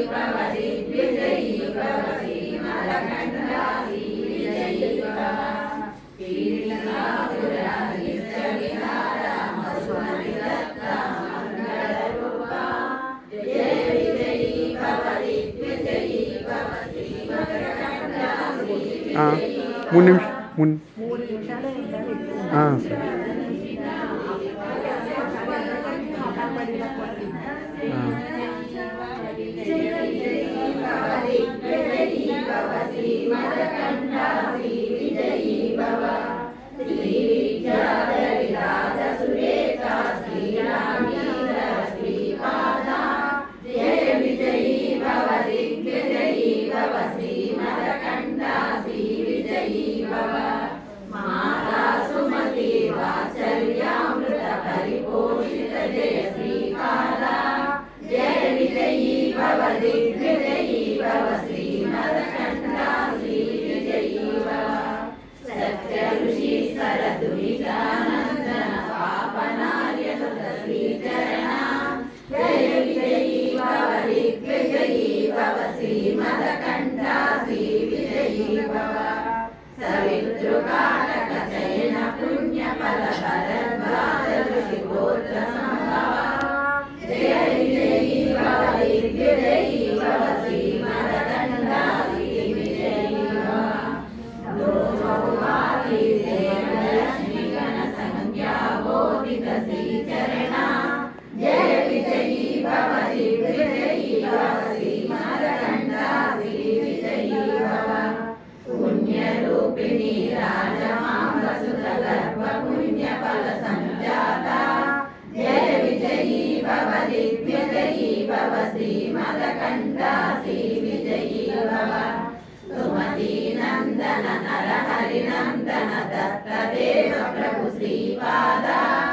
भव दिग्विजयी भव श्रीमदखण्डा श्रीविजयी भव कीर्तिनाथुरा नित्यविहारा मधुमतिदत्ता मङ्गलरूपा जय विजयी भव दिग्विजयी भव श्रीमदखण्डा श्रीविजयी మూడు నిమిషాలే సరే श्रीमदखण्डा श्रीविजयी भव श्रीविद्याधरिराज सुरेखा श्रीरामीन्द्र श्रीपादा जय विजयी भव दिग्विजयी भव श्रीमदखण्डा श्रीविजयी भव माता सुमति वात्सल्यामृत परिपोषित जय श्रीपादा जय विजयी भव दिग्विजयी भव श्रीमदखण्डा श्रीविजयी भव सत्य ऋषि सरदुरितानन्दन पापनार्यसुत श्रीचरणा जय विजयी भव दिग्विजयी भव श्रीमदखण्डा श्रीविजयी भव सवितृकाटक चयन पुण्यफल भरद्वाज ऋषिगोत्र सम्भवा जय विजयी भव दिग्विजयी भव श्रीमदखण्डा श्रीविजयी भव लोकौवादी देवलक्ष्मी गण संज्ञा बोधित श्रीचरणा जय विजयी भव दिग्विजयी भव श्रीमदखण्डा श्रीविजयी भव पुण्यरूपिणी राजमांबसुत गर्भ पुण्यफल संजाता जय विजयी भव दिग्विजयी भव श्रीमदखण्डा श्रीविजयी भव सुमती नंदन नरहरि नंदन दत्तदेव प्रभु श्रीपा